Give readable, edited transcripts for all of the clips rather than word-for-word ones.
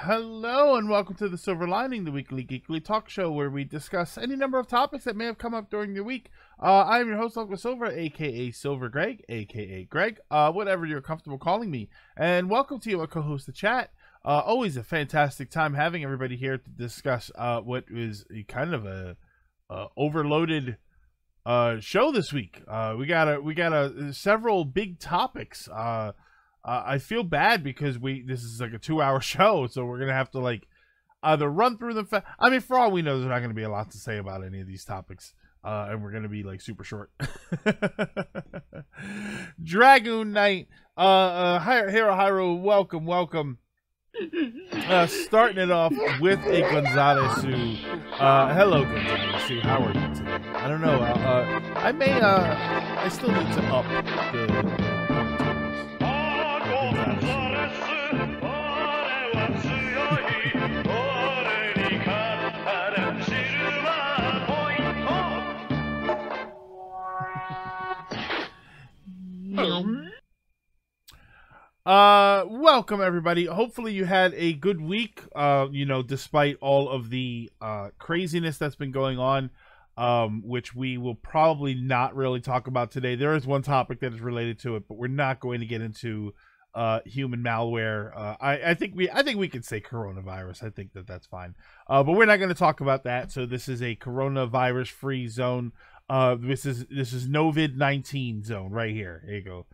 Hello and welcome to the Silver Lining, the weekly geekly talk show where we discuss any number of topics that may have come up during the week. I am your host, Uncle Silver, aka Silver Greg, aka Greg, whatever you're comfortable calling me. And welcome to you, my co-host, the chat. Always a fantastic time having everybody here to discuss what is kind of a overloaded show this week. We got several big topics. I feel bad because this is like a 2-hour show, so we're gonna have to like either run through them. I mean, for all we know, there's not gonna be a lot to say about any of these topics, and we're gonna be like super short. Dragoon Knight, Hero Hyro, welcome. Starting it off with a Gonzalez who, hello Gonzalez who, how are you today? I don't know. I still need to up the. Welcome everybody. Hopefully you had a good week, despite all of the craziness that's been going on, which we will probably not really talk about today. There is one topic that is related to it, but we're not going to get into human malware. I think we can say coronavirus. I think that's fine. But we're not going to talk about that. So this is a coronavirus free zone. This is Novid-19 zone right here. There you go.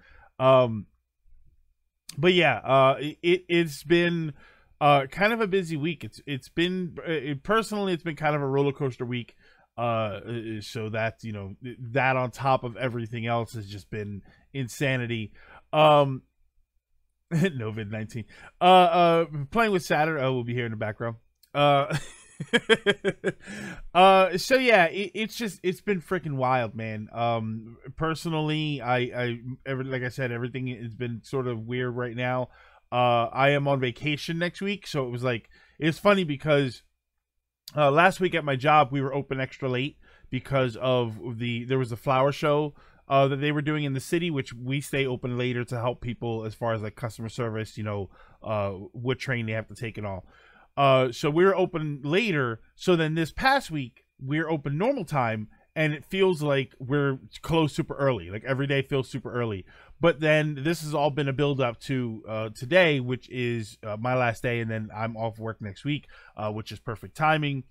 But yeah, it's been kind of a busy week. It's been personally, it's been kind of a roller coaster week. So that, that on top of everything else has just been insanity. Novid-19. Playing with Saturn. Oh, we'll be here in the background. So yeah, it's been freaking wild, man. Personally, like I said, everything has been sort of weird right now. I am on vacation next week, so it was like, it's funny because last week at my job we were open extra late because of there was a flower show that they were doing in the city, which we stay open later to help people as far as like customer service, what train they have to take and all. So we're open later. So then this past week we're open normal time, and it feels like we're closed super early. Like every day feels super early. But then this has all been a build up to today, which is my last day, and then I'm off work next week, which is perfect timing.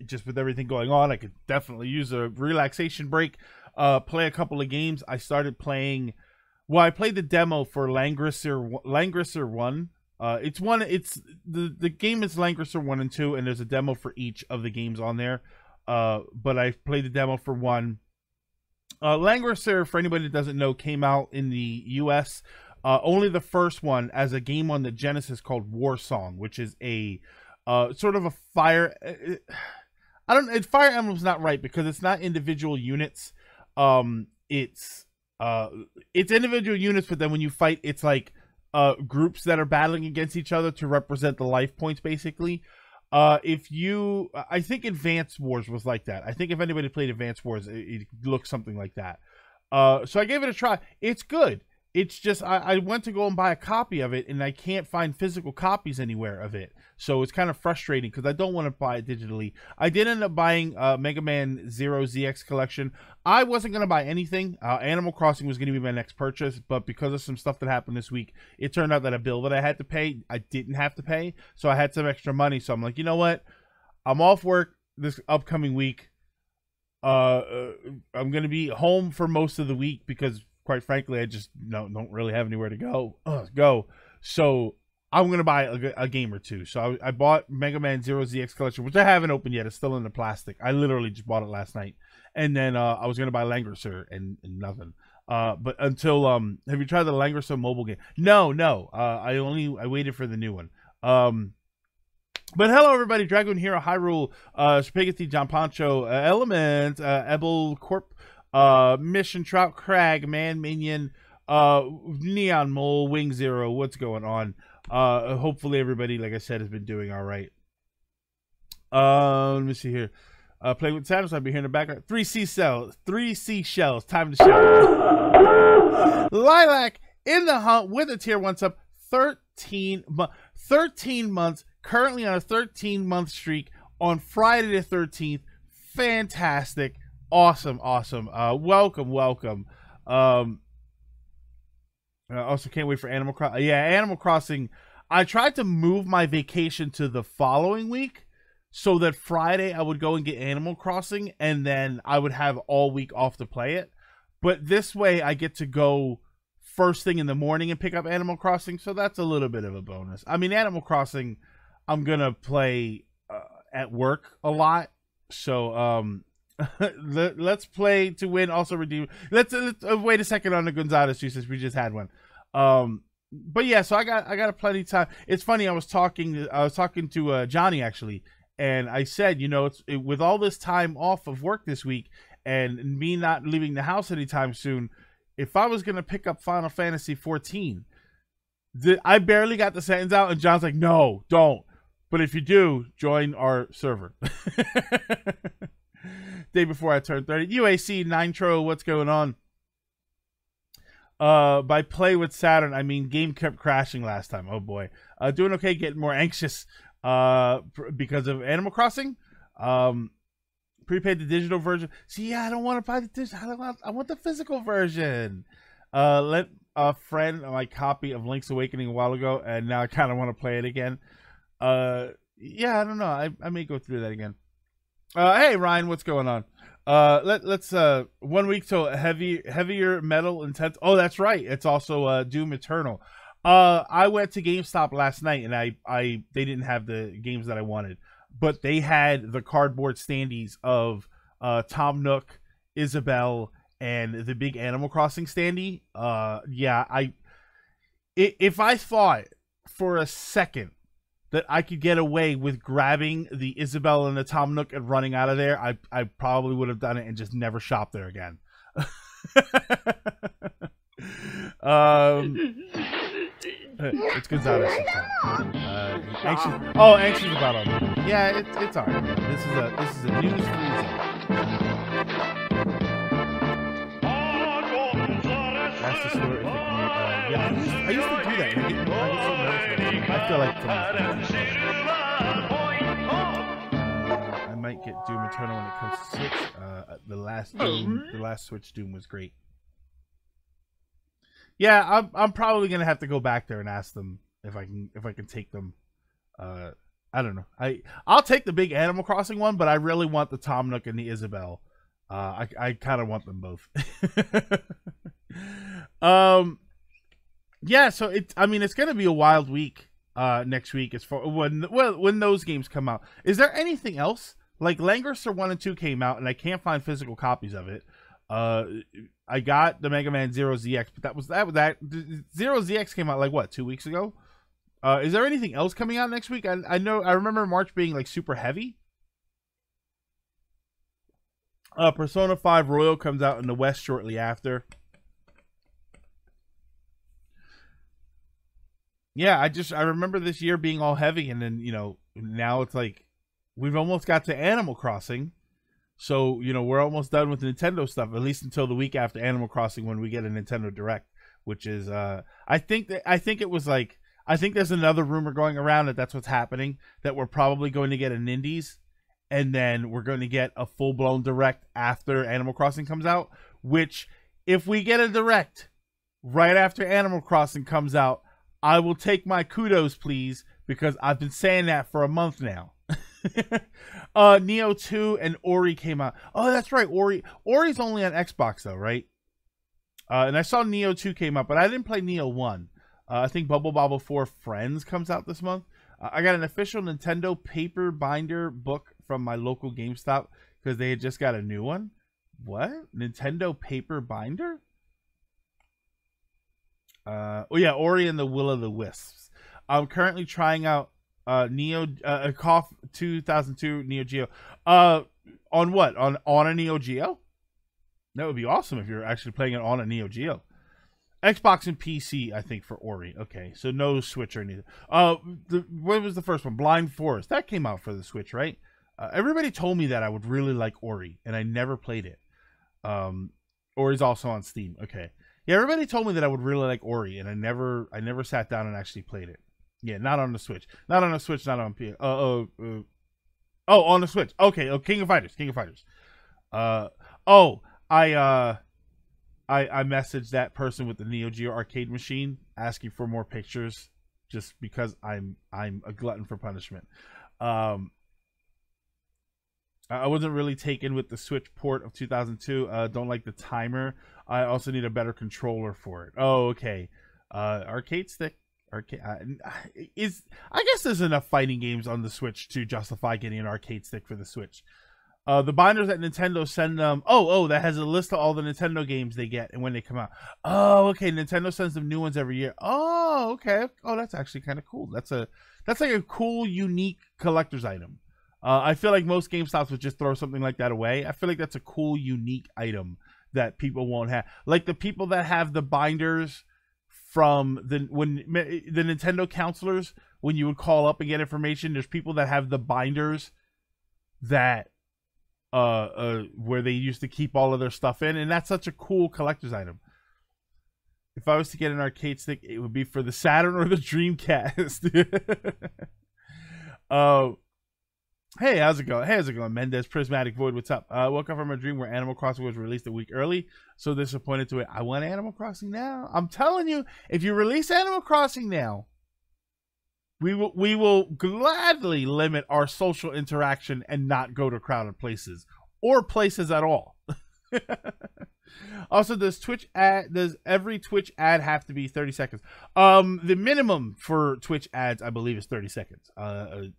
Just with everything going on, I could definitely use a relaxation break. Play a couple of games. I started playing. Well, I played the demo for Langrisser 1. It's the game is Langrisser 1 and 2, and there's a demo for each of the games on there. But I played the demo for 1. Langrisser, for anybody that doesn't know, came out in the US. Only the first one as a game on the Genesis called War Song, which is a sort of a fire. Fire Emblem's not right because it's not individual units. It's individual units, but then when you fight, it's like groups that are battling against each other to represent the life points, basically. I think Advance Wars was like that. I think if anybody played Advance Wars, it looks something like that. So I gave it a try. It's good. It's just I went to go and buy a copy of it, and I can't find physical copies anywhere of it. So it's kind of frustrating because I don't want to buy it digitally. I did end up buying Mega Man Zero ZX Collection. I wasn't going to buy anything. Animal Crossing was going to be my next purchase, but because of some stuff that happened this week, it turned out that a bill that I had to pay, I didn't have to pay. So I had some extra money. So I'm like, you know what? I'm off work this upcoming week. I'm going to be home for most of the week because, quite frankly, I just don't really have anywhere to go. So I'm going to buy a game or two. So I bought Mega Man Zero ZX Collection, which I haven't opened yet. It's still in the plastic. I literally just bought it last night. And then I was going to buy Langrisser and nothing. But until, have you tried the Langrisser mobile game? No. I waited for the new one. But hello, everybody. Dragoon Hero, Hyrule, Spaghetti, John Pancho, Element, Ebel Corp, Mission Trout, Crag, Man Minion, Neon Mole, Wing Zero. What's going on? Hopefully everybody, like I said, has been doing all right. Let me see here. Playing with Saturn, so I'll be here in the background. 3 seashells. Time to show. Lilac in the hunt with a tier 1 sub. 13 13 months, currently on a 13-month streak on Friday the 13th. Fantastic. Awesome. Welcome. I also can't wait for Animal Crossing. Yeah, Animal Crossing. I tried to move my vacation to the following week so that Friday I would go and get Animal Crossing, and then I would have all week off to play it. But this way I get to go first thing in the morning and pick up Animal Crossing, so that's a little bit of a bonus. I mean, Animal Crossing I'm going to play at work a lot, so let's play to win, also redeem. Let's wait a second on the Gonzalez juice, since we just had one. But yeah, so I got a plenty of time. It's funny, I was talking to Johnny actually, and I said, you know, with all this time off of work this week and me not leaving the house anytime soon, if I was gonna pick up Final Fantasy 14, I barely got the sentence out, and John's like, no, don't. But if you do, join our server. Day before I turned 30. UAC Nitro, what's going on? By play with Saturn, I mean game kept crashing last time. Oh boy. Doing okay, getting more anxious because of Animal Crossing. Prepaid the digital version. See, yeah, I don't want to buy the digital. I want the physical version. Let a friend my copy of Link's Awakening a while ago, and now I kind of want to play it again. Yeah, I don't know. I may go through that again. Hey Ryan, what's going on? Let's 1 week till heavier metal intense. Oh, that's right. It's also Doom Eternal. I went to GameStop last night, and they didn't have the games that I wanted, but they had the cardboard standees of Tom Nook, Isabelle, and the big Animal Crossing standee. Yeah, if I thought for a second that I could get away with grabbing the Isabelle and the Tom Nook and running out of there, I probably would have done it and just never shopped there again. It's Gonzalez. Anxious about all that. Yeah, it's alright. This is a news free zone. That's the story. Yeah, I used to do that. I get so nervous. I feel like I might get Doom Eternal when it comes to Switch. The last Switch Doom was great. Yeah, I'm probably gonna have to go back there and ask them if I can take them. I don't know. I'll take the big Animal Crossing one, but I really want the Tom Nook and the Isabelle. I kind of want them both. Yeah, so I mean it's gonna be a wild week next week as far when those games come out. Is there anything else? Like Langrisser 1 and 2 came out and I can't find physical copies of it. I got the Mega Man Zero ZX, but that was that. Zero ZX came out like what, 2 weeks ago? Is there anything else coming out next week? I remember March being like super heavy. Persona 5 Royal comes out in the West shortly after. Yeah, I remember this year being all heavy, and then, you know, now it's like we've almost got to Animal Crossing. So, you know, we're almost done with Nintendo stuff, at least until the week after Animal Crossing when we get a Nintendo Direct, which is I think there's another rumor going around that's what's happening, that we're probably going to get an Indies, and then we're going to get a full-blown Direct after Animal Crossing comes out, which if we get a Direct right after Animal Crossing comes out, I will take my kudos, please, because I've been saying that for a month now. Neo 2 and Ori came out. Oh, that's right. Ori's only on Xbox though, right? And I saw Neo 2 came out, but I didn't play Neo 1. I think Bubble Bobble 4 Friends comes out this month. I got an official Nintendo paper binder book from my local GameStop because they had just got a new one. What? Nintendo paper binder? Oh yeah, Ori and the Will of the Wisps. I'm currently trying out Neo KOF 2002 Neo Geo. On what? On a Neo Geo? That would be awesome if you're actually playing it on a Neo Geo. Xbox and PC, I think, for Ori. Okay, so no Switch or anything. What was the first one? Blind Forest. That came out for the Switch, right? Everybody told me that I would really like Ori, and I never played it. Ori's also on Steam. Okay. Yeah, everybody told me that I would really like Ori, and I never sat down and actually played it. Yeah, not on the Switch. Not on the Switch. Not on PS. Oh, on the Switch. Okay. Oh, King of Fighters. King of Fighters. Oh, I messaged that person with the Neo Geo arcade machine asking for more pictures, just because I'm a glutton for punishment. I wasn't really taken with the Switch port of 2002. Don't like the timer. I also need a better controller for it. Oh, okay. Arcade stick. Arcade is. I guess there's enough fighting games on the Switch to justify getting an arcade stick for the Switch. The binders that Nintendo send them. Oh, that has a list of all the Nintendo games they get and when they come out. Oh, okay. Nintendo sends them new ones every year. Oh, okay. Oh, that's actually kind of cool. That's like a cool, unique collector's item. I feel like most GameStops would just throw something like that away. I feel like that's a cool, unique item that people won't have. Like the people that have the binders from the Nintendo counselors, when you would call up and get information, there's people that have the binders that where they used to keep all of their stuff in, and that's such a cool collector's item. If I was to get an arcade stick, it would be for the Saturn or the Dreamcast. Hey, how's it going? Hey, how's it going? Mendez Prismatic Void, what's up? Woke up from a dream where Animal Crossing was released a week early. So disappointed to it. I want Animal Crossing now. I'm telling you, if you release Animal Crossing now, we will gladly limit our social interaction and not go to crowded places or places at all. Also, does every Twitch ad have to be 30 seconds? The minimum for Twitch ads, I believe, is 30 seconds.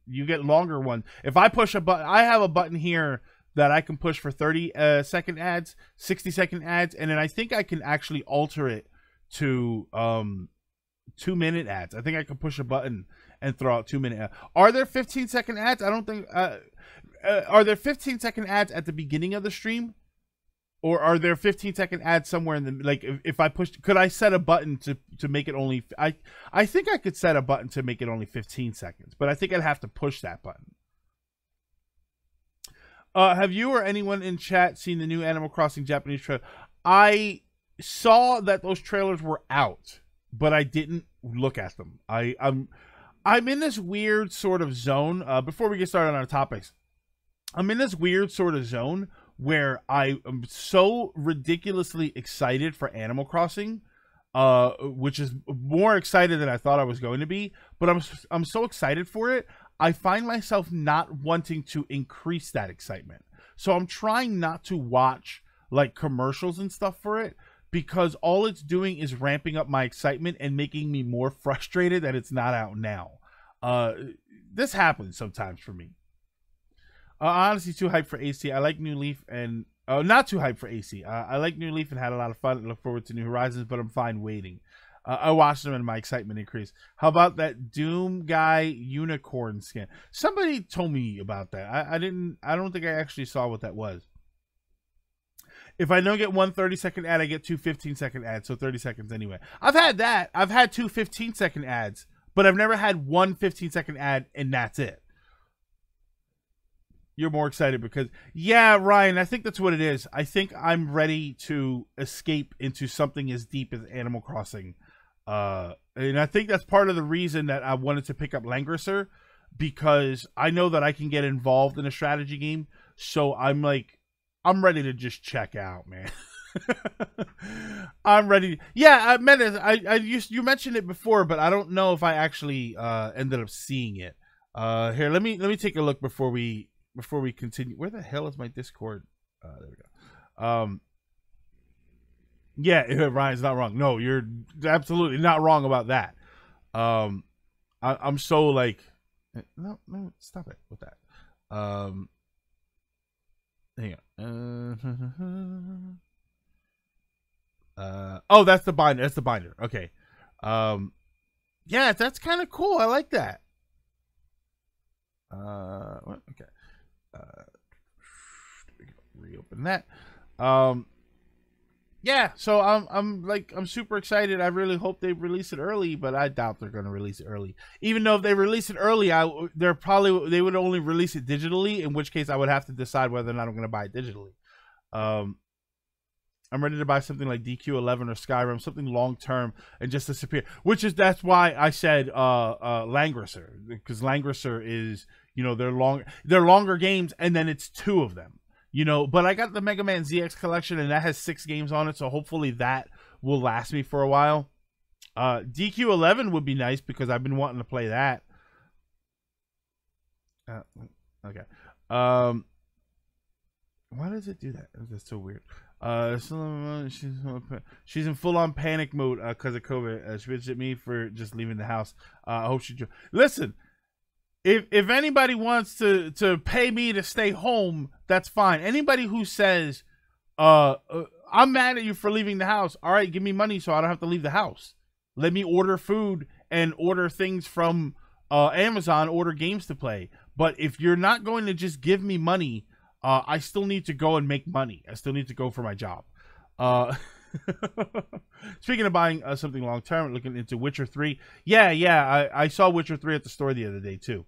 You get longer ones. If I push a button, I have a button here that I can push for 30 second ads, 60-second ads, and then I think I can actually alter it to 2-minute ads. I think I can push a button and throw out 2-minute ads. Are there 15-second ads? I don't think. Are there 15-second ads at the beginning of the stream? Or are there 15-second ads somewhere in the, like, if I push, could I set a button to make it only, I think I could set a button to make it only 15 seconds, but I think I'd have to push that button. Have you or anyone in chat seen the new Animal Crossing Japanese trailer? I saw that those trailers were out, but I didn't look at them. I'm in this weird sort of zone, before we get started on our topics, I'm in this weird sort of zone where I am so ridiculously excited for Animal Crossing, which is more excited than I thought I was going to be. But I'm so excited for it, I find myself not wanting to increase that excitement. So I'm trying not to watch like commercials and stuff for it, because all it's doing is ramping up my excitement and making me more frustrated that it's not out now. This happens sometimes for me. Honestly, too hyped for AC. I like New Leaf and not too hyped for AC. I like New Leaf and had a lot of fun. I look forward to New Horizons, but I'm fine waiting. I watched them and my excitement increased. How about that Doom guy unicorn skin? Somebody told me about that. I don't think I actually saw what that was. If I don't get one 30-second ad, I get two 15-second ads, so 30 seconds anyway. I've had that. I've had two 15-second ads, but I've never had one 15-second ad and that's it. You're more excited because, yeah, Ryan, I think that's what it is. I think I'm ready to escape into something as deep as Animal Crossing. And I think that's part of the reason that I wanted to pick up Langrisser, because I know that I can get involved in a strategy game. So I'm ready to just check out, man. I'm ready. Yeah, you mentioned it before, but I don't know if I actually ended up seeing it. Here, let me take a look before we continue. Where the hell is my Discord? There we go. Yeah, Ryan's not wrong. No, you're absolutely not wrong about that. I'm so like, no, stop it with that. Hang on. Oh, that's the binder. That's the binder. Okay. Yeah, that's kind of cool. I like that. Okay. Reopen that. Yeah, so I'm super excited. I really hope they release it early, but I doubt they're going to release it early. Even though if they release it early, they would only release it digitally, in which case I would have to decide whether or not I'm going to buy it digitally. I'm ready to buy something like DQ11 or Skyrim, something long term, and just disappear. That's why I said Langrisser, because Langrisser is, you know, they're longer games, and then it's 2 of them. You know, but I got the Mega Man ZX collection, and that has 6 games on it, so hopefully that will last me for a while. DQ11 would be nice because I've been wanting to play that. Okay. Why does it do that? That's so weird. She's in full-on panic mode because of COVID. She bitched at me for just leaving the house. I hope she... Listen, if anybody wants to pay me to stay home, that's fine. Anybody who says, I'm mad at you for leaving the house, all right, give me money so I don't have to leave the house. Let me order food and order things from Amazon, order games to play. But if you're not going to just give me money, I still need to go and make money. I still need to go for my job. Speaking of buying something long term, looking into Witcher 3. Yeah, I saw Witcher 3 at the store the other day too.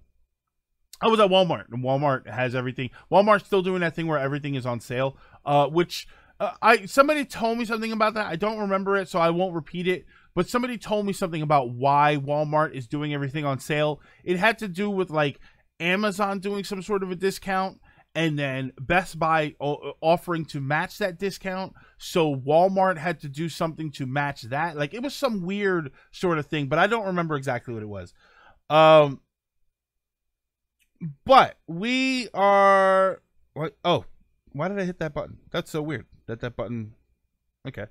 I was at Walmart, and Walmart has everything. Walmart's still doing that thing where everything is on sale, which somebody told me something about that. I don't remember it, so I won't repeat it. But somebody told me something about why Walmart is doing everything on sale. It had to do with like Amazon doing some sort of a discount, and then Best Buy offering to match that discount. So Walmart had to do something to match that. Like, it was some weird sort of thing, but I don't remember exactly what it was. But we are... What? Oh, why did I hit that button? That's so weird. That button... Okay.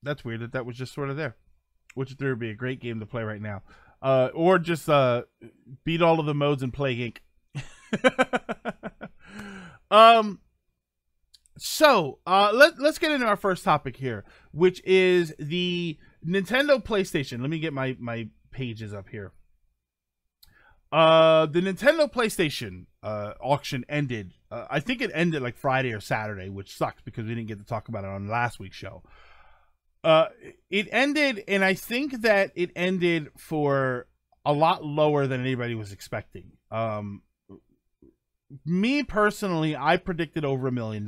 That's weird that was just sort of there. Witcher 3 would be a great game to play right now. Or just beat all of the modes and play Inc. Let's get into our first topic here, which is the Nintendo PlayStation. Let me get my pages up here. The Nintendo PlayStation auction ended. I think it ended like Friday or Saturday, which sucks because we didn't get to talk about it on last week's show. It ended, and I think that it ended for a lot lower than anybody was expecting. Me personally, I predicted over $1 million,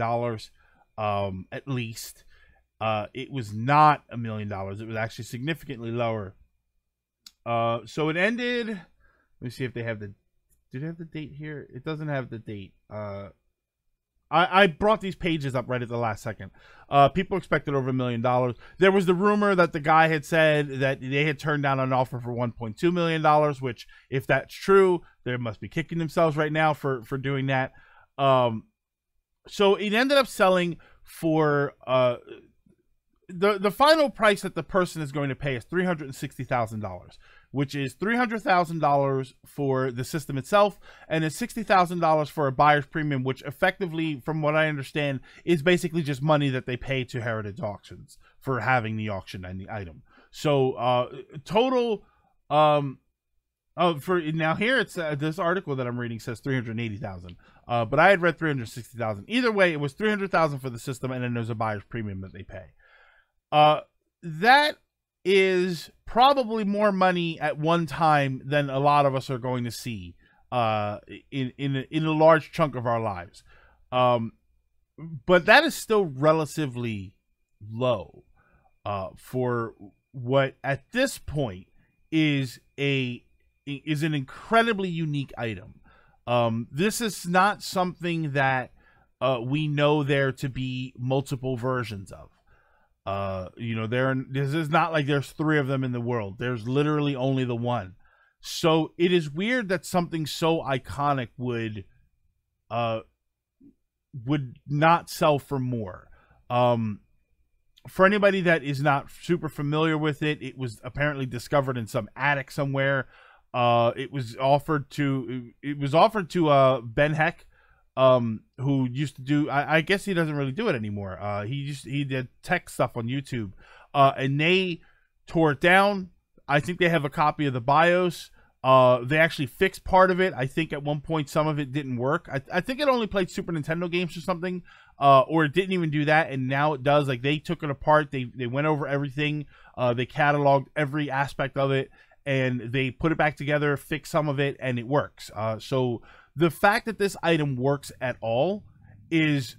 at least. It was not $1 million. It was actually significantly lower. So it ended. Let me see if they have the. Do they have the date here? It doesn't have the date. I brought these pages up right at the last second. People expected over $1 million. There was the rumor that the guy had said that they had turned down an offer for $1.2 million, which, if that's true, they must be kicking themselves right now for doing that. So it ended up selling for the final price that the person is going to pay is $360,000, which is $300,000 for the system itself, and it's $60,000 for a buyer's premium, which effectively, from what I understand, is basically just money that they pay to Heritage Auctions for having the auction and the item. So total, for now here it's this article that I'm reading says $380,000, but I had read $360,000. Either way, it was $300,000 for the system, and then there's a buyer's premium that they pay. That is probably more money at one time than a lot of us are going to see in a large chunk of our lives. But that is still relatively low for what at this point is an incredibly unique item. This is not something that we know there to be multiple versions of. This is not like there's 3 of them in the world. There's literally only the one. So it is weird that something so iconic would not sell for more. For anybody that is not super familiar with it, it was apparently discovered in some attic somewhere. It was offered to Ben Heck, who used to do, I guess he doesn't really do it anymore. He did tech stuff on YouTube, and they tore it down. I think they have a copy of the BIOS. They actually fixed part of it. I think at one point some of it didn't work. I think it only played Super Nintendo games or something, or it didn't even do that, and now it does. Like, they took it apart. They went over everything. They cataloged every aspect of it, and they put it back together, fixed some of it, and it works. So the fact that this item works at all is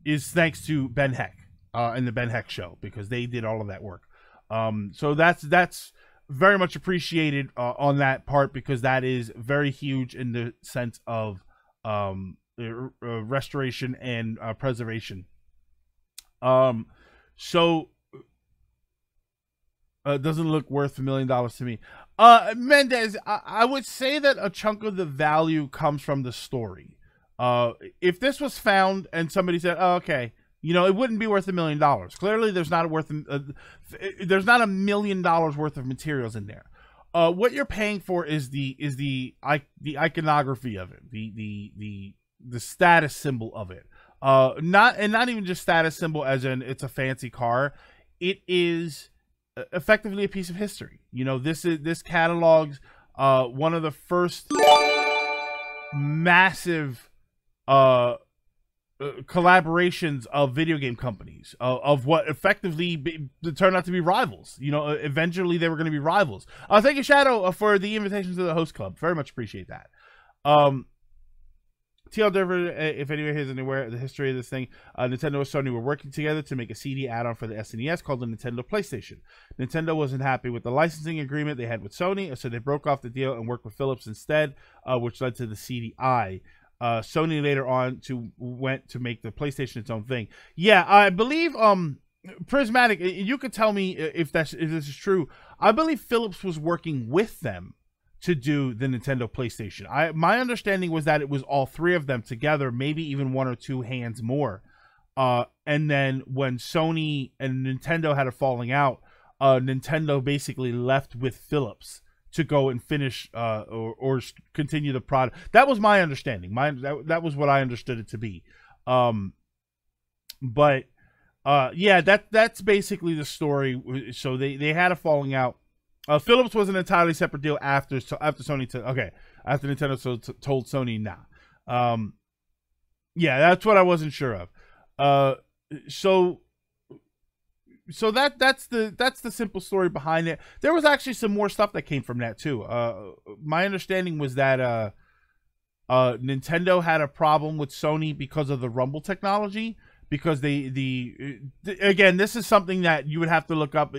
is thanks to Ben Heck and the Ben Heck Show, because they did all of that work. So that's very much appreciated on that part, because that is very huge in the sense of restoration and preservation. So it doesn't look worth $1 million to me. Mendez, I would say that a chunk of the value comes from the story. If this was found and somebody said, "Oh, okay," it wouldn't be worth $1 million. Clearly, there's not there's not $1 million worth of materials in there. What you're paying for is the iconography of it, the status symbol of it. Not even just status symbol as in it's a fancy car. It is effectively a piece of history. This catalogs one of the first massive collaborations of video game companies, of what effectively turned out to be rivals. Eventually they were going to be rivals. Thank you, Shadow, for the invitation to the host club. Very much appreciate that. TL Derver, if anyone is anywhere of the history of this thing, Nintendo and Sony were working together to make a CD add-on for the SNES called the Nintendo PlayStation. Nintendo wasn't happy with the licensing agreement they had with Sony, so they broke off the deal and worked with Philips instead, which led to the CDI. Sony later on went to make the PlayStation its own thing. Yeah, I believe Prismatic, you could tell me if this is true. I believe Philips was working with them to do the Nintendo PlayStation. My understanding was that it was all three of them together, maybe even one or two hands more. And then when Sony and Nintendo had a falling out, Nintendo basically left with Philips to go and finish or continue the product. That was my understanding. That was what I understood it to be. But yeah, that's basically the story. So they had a falling out. Philips was an entirely separate deal after Sony after Nintendo told Sony nah. Yeah, that's what I wasn't sure of. So that's the simple story behind it. There was actually some more stuff that came from that too. My understanding was that Nintendo had a problem with Sony because of the Rumble technology. Because again, this is something that you would have to look up.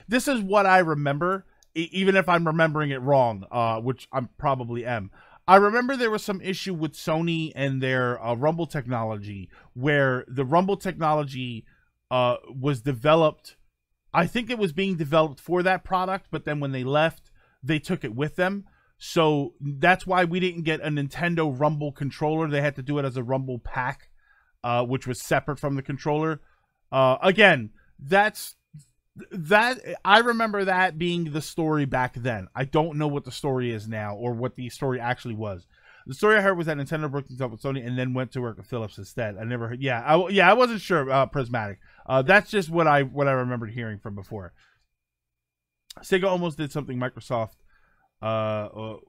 This is what I remember, even if I'm remembering it wrong, which I probably am. I remember there was some issue with Sony and their Rumble technology, where the Rumble technology was developed. I think it was being developed for that product, but then when they left, they took it with them. So that's why we didn't get a Nintendo Rumble controller. They had to do it as a Rumble pack. Which was separate from the controller. Again, I remember that being the story back then. I don't know what the story is now, or what the story actually was. The story I heard was that Nintendo broke things up with Sony and then went to work with Philips instead. I never heard. Yeah, I wasn't sure. Prismatic. That's just what I remembered hearing from before. Sega almost did something Microsoft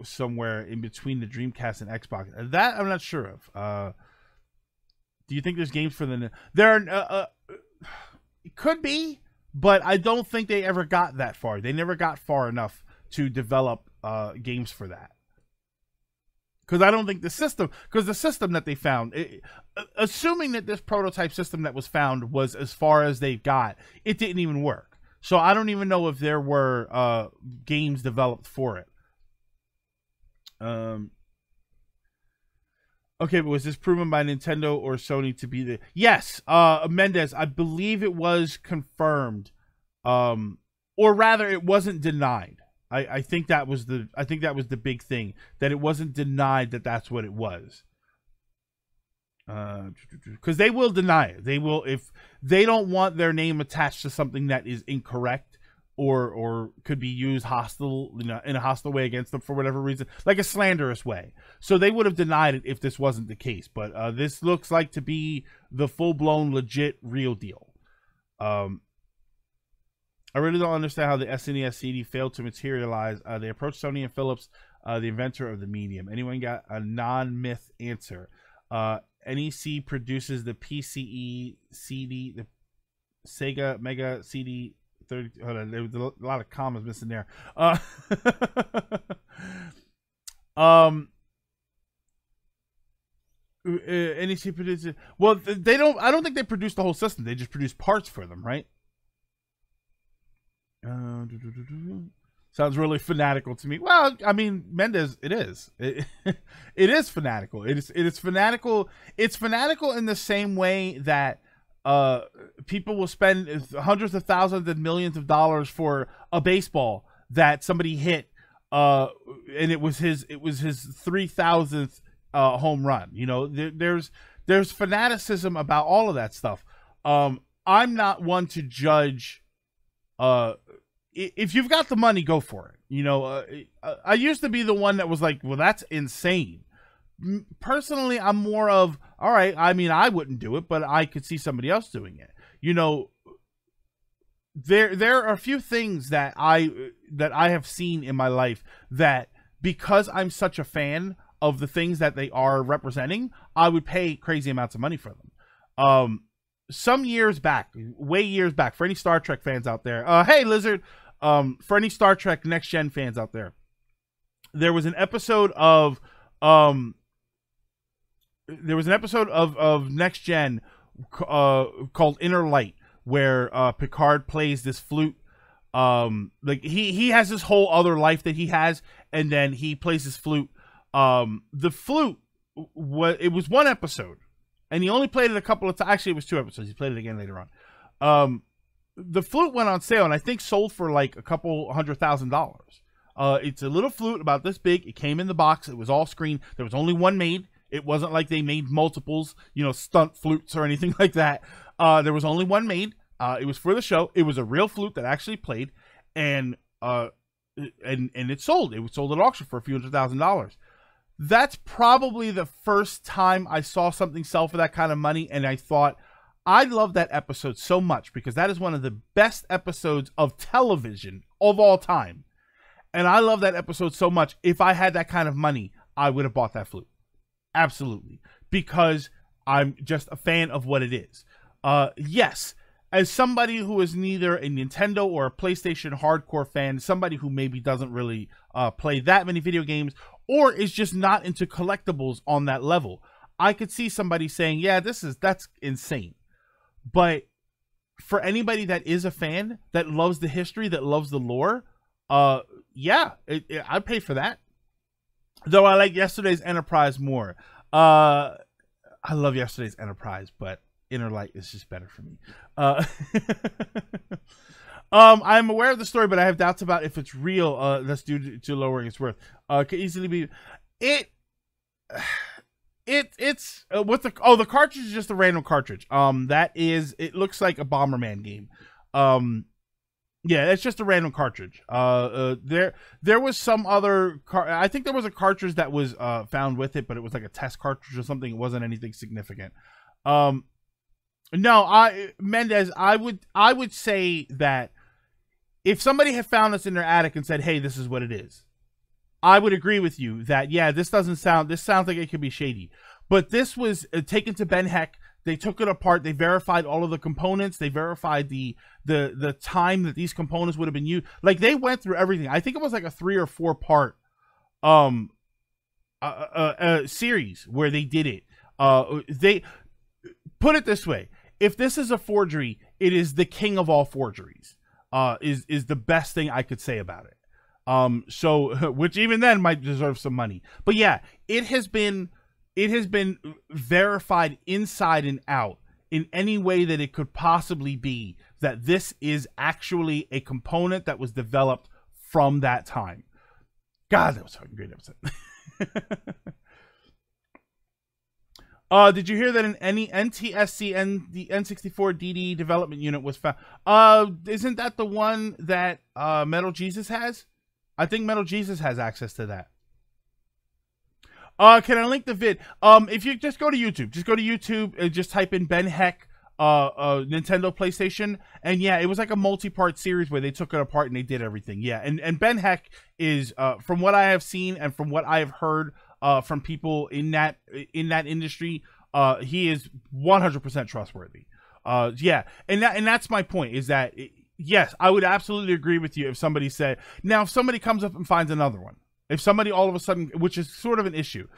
somewhere in between the Dreamcast and Xbox. That I'm not sure of. Do you think there's games for the... It could be, but I don't think they ever got that far. They never got far enough to develop games for that. Because I don't think the system that they found, assuming that this prototype system that was found was as far as they got, it didn't even work. So I don't even know if there were games developed for it. Okay, but was this proven by Nintendo or Sony to be the... Yes, Mendez, I believe it was confirmed. Or rather, it wasn't denied. I think that was the big thing, that it wasn't denied that that's what it was. Because they will deny it. They will, if they don't want their name attached to something that is incorrect or could be used hostile, in a hostile way against them for whatever reason, like a slanderous way. So they would have denied it if this wasn't the case. But this looks like to be the full-blown, legit, real deal. I really don't understand how the SNES CD failed to materialize. They approached Sony and Philips, the inventor of the medium. Anyone got a non-myth answer? NEC produces the PCE CD, the Sega Mega CD 30. Hold on, there was a lot of commas missing there. NEC produces. Well, they don't. I don't think they produce the whole system. They just produce parts for them, right? Sounds really fanatical to me. Well, I mean, Mendez, it is. It is fanatical. It is fanatical. It's fanatical in the same way that people will spend hundreds of thousands and millions of dollars for a baseball that somebody hit, and it was his 3,000th home run. You know, there's fanaticism about all of that stuff. I'm not one to judge. If you've got the money, go for it. You know, I used to be the one that was like, well, that's insane. Personally, I'm more of, all right, I mean, I wouldn't do it, but I could see somebody else doing it. You know, there are a few things that I have seen in my life that, because I'm such a fan of the things that they are representing, I would pay crazy amounts of money for them. Some years back, way years back, for any Star Trek fans out there, hey Lizard, for any Star Trek Next Gen fans out there, there was an episode of Next Gen called Inner Light, where Picard plays this flute. Like he has this whole other life that he has, and then he plays this flute. The flute was one episode, and he only played it a couple of times. Actually, it was 2 episodes. He played it again later on. The flute went on sale, and I think sold for like a couple $100,000. It's a little flute about this big. It came in the box. It was all screen. There was only one made. It wasn't like they made multiples, you know, stunt flutes or anything like that. There was only one made. It was for the show. It was a real flute that actually played, and it sold. It was sold at auction for a few $100,000. That's probably the first time I saw something sell for that kind of money, and I thought, I love that episode so much because that is one of the best episodes of television of all time. And I love that episode so much. If I had that kind of money, I would have bought that flute. Absolutely. Because I'm just a fan of what it is. Yes, as somebody who is neither a Nintendo or a PlayStation hardcore fan, somebody who maybe doesn't really play that many video games, or is just not into collectibles on that level, I could see somebody saying, yeah, that's insane. But for anybody that is a fan, that loves the history, that loves the lore, yeah, I'd pay for that. Though I like yesterday's Enterprise more. I love yesterday's Enterprise, but Inner Light is just better for me. I'm aware of the story, but I have doubts about if it's real. That's due to lowering its worth. Could easily be it's with the cartridge is just a random cartridge. It looks like a Bomberman game. Yeah, it's just a random cartridge. There was some other I think there was a cartridge that was found with it, but it was like a test cartridge or something. It wasn't anything significant. No, Mendez, I would say that if somebody had found this in their attic and said, "Hey, this is what it is," I would agree with you that, yeah, this sounds like it could be shady. But this was taken to Ben Heck. They took it apart. They verified all of the components. They verified the time that these components would have been used. Like, they went through everything. I think it was like a 3 or 4 part series where they did it. They put it this way: if this is a forgery, it is the king of all forgeries. Is the best thing I could say about it. So which even then might deserve some money. But yeah, it has been verified inside and out in any way that it could possibly be that this is actually a component that was developed from that time. God, that was a fucking great episode. Did you hear that in any NTSC and the N64 DD development unit was found? Isn't that the one that Metal Jesus has? I think Metal Jesus has access to that. Can I link the vid? If you just go to YouTube, and just type in Ben Heck, Nintendo PlayStation, and yeah, it was like a multi-part series where they took it apart and they did everything. Yeah, and Ben Heck is, from what I have seen and from what I have heard, from people in that industry, he is 100% trustworthy. Yeah, and that's my point, is that yes, I would absolutely agree with you if somebody said, now if somebody comes up and finds another one, if somebody all of a sudden, which is sort of an issue,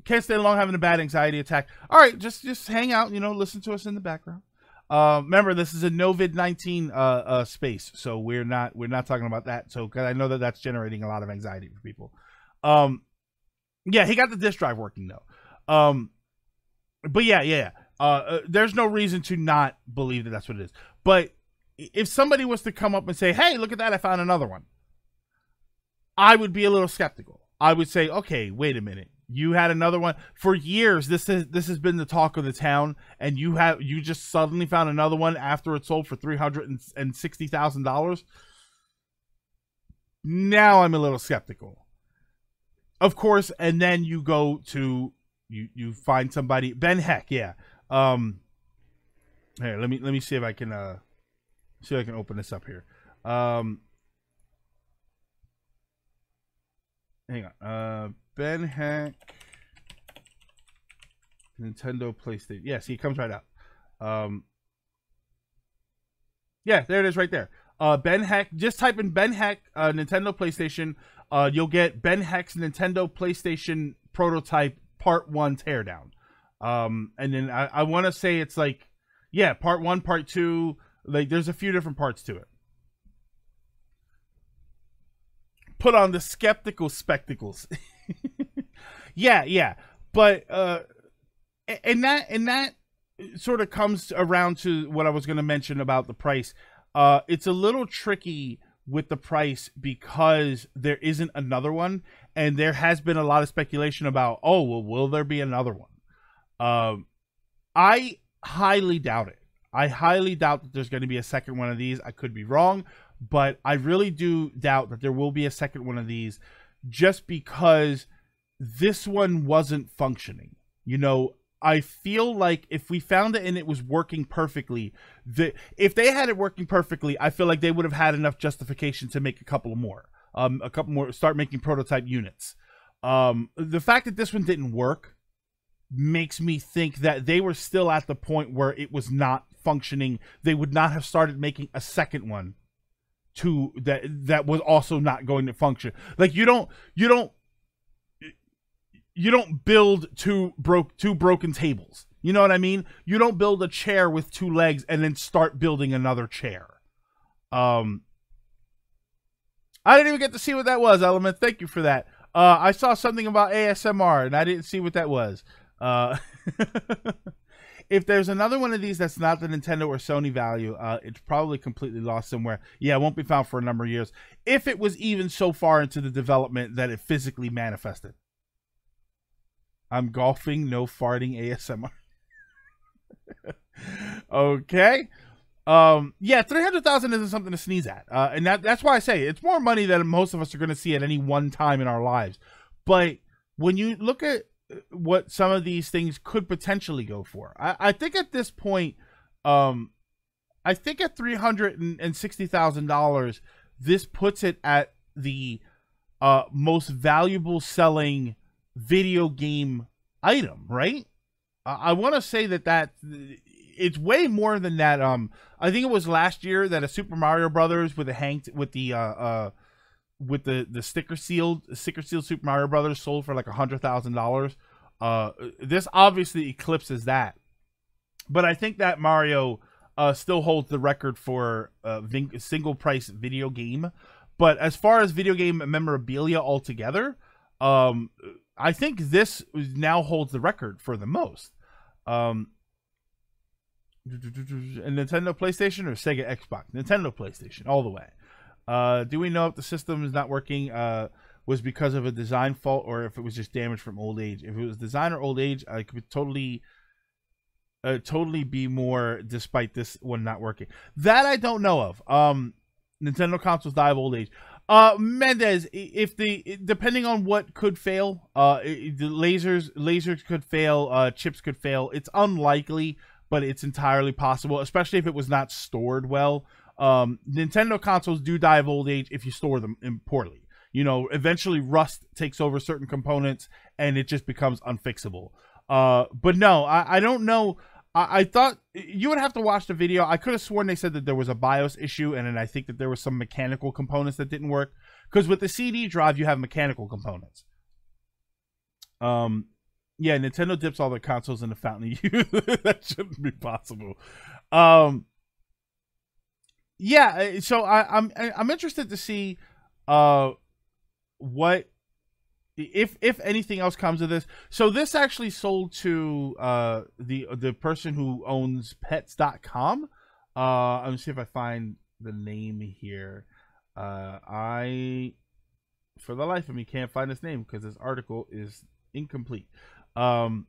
Can't stay long, having a bad anxiety attack. All right, just hang out, you know, listen to us in the background. Remember, this is a COVID-19 space, so we're not talking about that. So, because I know that that's generating a lot of anxiety for people. Yeah, he got the disk drive working though. But yeah. There's no reason to not believe that that's what it is. But if somebody was to come up and say, "Hey, look at that! I found another one," I would be a little skeptical. I would say, "Okay, wait a minute. You had another one for years. This has been the talk of the town, and you just suddenly found another one after it sold for $360,000. Now I'm a little skeptical, of course. And then you go to you find somebody, Ben Heck, yeah. Here, let me see if I can open this up here. Hang on. Ben Heck, Nintendo PlayStation. Yeah, see, it comes right up. Yeah, there it is right there. Ben Heck, just type in Ben Heck, Nintendo PlayStation. You'll get Ben Heck's Nintendo PlayStation prototype part 1 teardown. And then I want to say it's like, yeah, part 1, part 2. Like, there's a few different parts to it. Put on the skeptical spectacles. yeah. But and that sort of comes around to what I was going to mention about the price. It's a little tricky with the price because there isn't another one, and there has been a lot of speculation about, oh, well, will there be another one? I highly doubt it. I highly doubt that there's going to be a second one of these. I could be wrong, but I really do doubt that there will be a second one of these, just because this one wasn't functioning. You know, I feel like if we found it and it was working perfectly, if they had it working perfectly, I feel like they would have had enough justification to make a couple more, start making prototype units. The fact that this one didn't work makes me think that they were still at the point where it was not functioning. They would not have started making a second one that was also not going to function. Like, you don't build two broken tables. You know what I mean? You don't build a chair with 2 legs and then start building another chair. I didn't even get to see what that was, Element. Thank you for that. I saw something about ASMR and I didn't see what that was. If there's another one of these that's not the Nintendo or Sony value, it's probably completely lost somewhere. Yeah, it won't be found for a number of years, if it was even so far into the development that it physically manifested. I'm golfing, no farting ASMR. Okay. Yeah, 300,000 isn't something to sneeze at. And that's why I say it's more money than most of us are going to see at any one time in our lives. But when you look at what some of these things could potentially go for, I think at this point, I think at $360,000, this puts it at the most valuable selling video game item, right? I want to say that it's way more than that. I think it was last year that a Super Mario Brothers with the sticker sealed Super Mario Brothers sold for like $100,000. This obviously eclipses that, but I think that Mario still holds the record for single price video game. But as far as video game memorabilia altogether, I think this now holds the record for the most. And Nintendo PlayStation or Sega Xbox? Nintendo PlayStation, all the way. Do we know if the system is not working was because of a design fault or if it was just damage from old age? If it was design or old age, I could totally be more despite this one not working. That I don't know of. Nintendo consoles die of old age. Mendez, depending on what could fail, the lasers could fail, chips could fail. It's unlikely, but it's entirely possible, especially if it was not stored well. Nintendo consoles do die of old age if you store them poorly. You know, eventually rust takes over certain components and it just becomes unfixable. But no, I don't know. I thought you would have to watch the video. I could have sworn they said that there was a BIOS issue, and then I think that there was some mechanical components that didn't work. Because with the CD drive, you have mechanical components. Yeah, Nintendo dips all their consoles in the fountain of youth. That shouldn't be possible. Yeah, so I'm interested to see what if anything else comes of this. So this actually sold to the person who owns pets.com. Let me see if I find the name here. I for the life of me can't find his name because this article is incomplete. Oh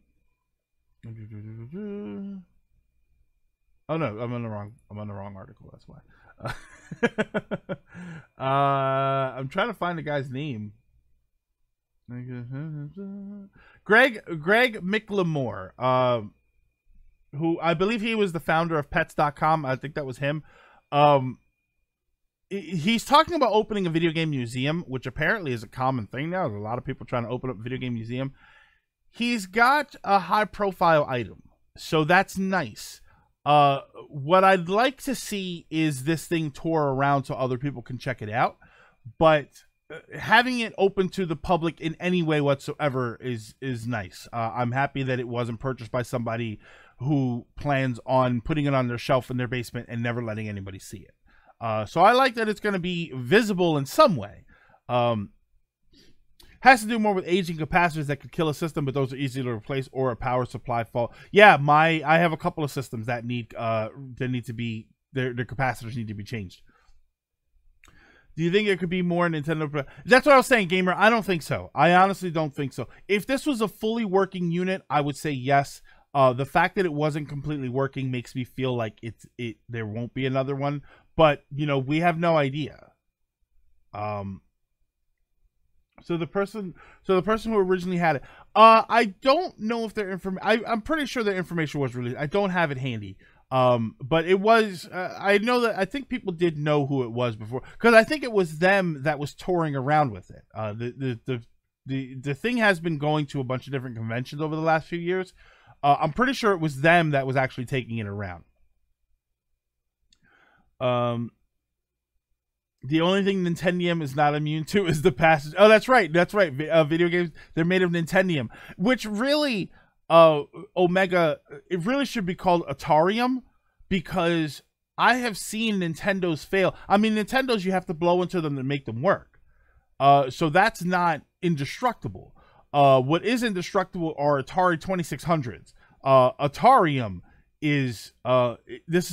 no, I'm on the wrong article. That's why. I'm trying to find the guy's name. Greg McLemore, who I believe he was the founder of Pets.com. I think that was him. He's talking about opening a video game museum, which apparently is a common thing now. There's a lot of people trying to open up a video game museum. He's got a high-profile item, so that's nice. What I'd like to see is this thing tour around so other people can check it out, but having it open to the public in any way whatsoever is nice. I'm happy that it wasn't purchased by somebody who plans on putting it on their shelf in their basement and never letting anybody see it. So I like that it's going to be visible in some way. Has to do more with aging capacitors that could kill a system, but those are easy to replace, or a power supply fault. Yeah, I have a couple of systems that need to be their capacitors need to be changed. Do you think it could be more Nintendo? That's what I was saying, Gamer. I don't think so. I honestly don't think so. If this was a fully working unit, I would say yes. The fact that it wasn't completely working makes me feel like there won't be another one. But we have no idea. So the person who originally had it, I don't know if their information. I'm pretty sure their information was released. I don't have it handy. But it was. I know that. I think people did know who it was before, because I think it was them that was touring around with it. The thing has been going to a bunch of different conventions over the last few years. I'm pretty sure it was them that was actually taking it around. The only thing Nintendium is not immune to is the passage. Oh, that's right. That's right. Video games, they're made of Nintendium, which really, Omega, it really should be called Atarium, because I have seen Nintendos fail. I mean, Nintendos, you have to blow into them to make them work. So that's not indestructible. What is indestructible are Atari 2600s. Atarium is this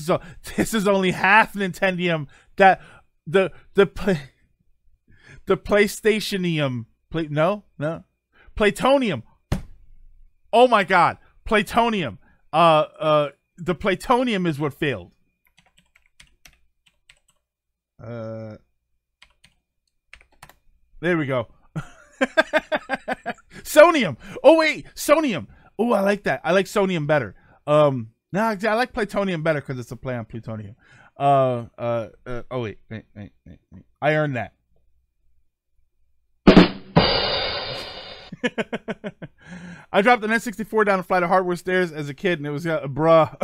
is only half Nintendium. That the PlayStationium, Platonium. Oh my God, Platonium. The Platonium is what failed. There we go. Sonium. Oh wait, Sonium. Oh, I like that. I like Sonium better. No, I like Platonium better because it's a play on plutonium. Oh wait. I earned that. I dropped an N64 down a flight of hardware stairs as a kid, and it was bruh.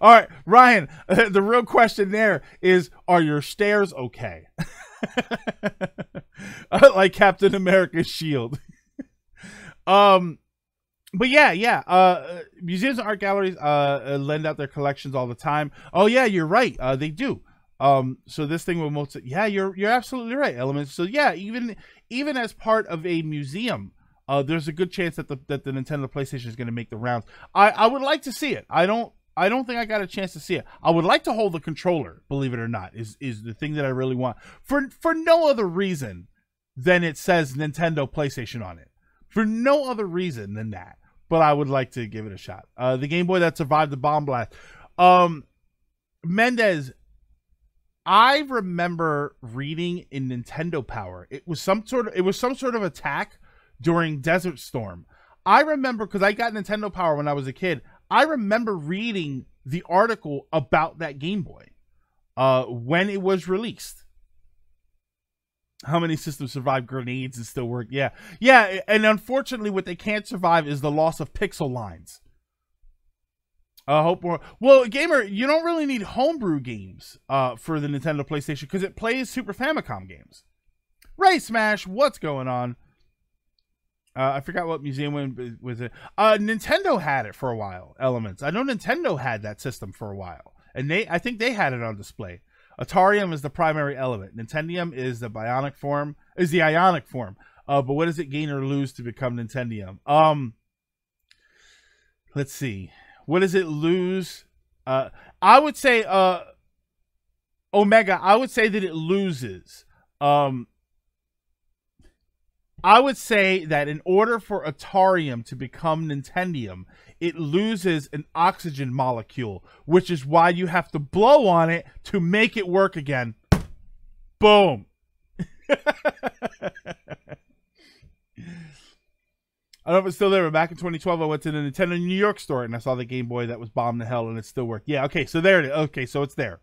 All right, Ryan. The real question there is: are your stairs okay? Like Captain America's shield. But yeah. Museums and art galleries lend out their collections all the time. Oh yeah, you're right. They do. So this thing will yeah, you're absolutely right, Elements. So yeah, even as part of a museum, there's a good chance that the Nintendo PlayStation is going to make the rounds. I would like to see it. I don't think I got a chance to see it. I would like to hold the controller, believe it or not, is the thing that I really want. For no other reason than it says Nintendo PlayStation on it. For no other reason than that. But I would like to give it a shot. The Game Boy that survived the bomb blast. Mendez, I remember reading in Nintendo Power. It was some sort of attack during Desert Storm. I remember, because I got Nintendo Power when I was a kid. I remember reading the article about that Game Boy when it was released. How many systems survive grenades and still work? Yeah. And unfortunately, what they can't survive is the loss of pixel lines. Well, Gamer, you don't really need homebrew games for the Nintendo PlayStation because it plays Super Famicom games. Ray Smash, what's going on? I forgot what museum was it. Nintendo had it for a while. Elements. I know Nintendo had that system for a while, and I think they had it on display. Atarium is the primary element. Nintendium is the bionic form. Is the ionic form. But what does it gain or lose to become Nintendium? Let's see. What does it lose? I would say Omega. I would say that it loses. I would say that in order for Atarium to become Nintendium, it loses an oxygen molecule, which is why you have to blow on it to make it work again. Boom. I don't know if it's still there, but back in 2012, I went to the Nintendo New York store and I saw the Game Boy that was bombed to hell and it still worked. Yeah, okay, so there it is. Okay, so it's there.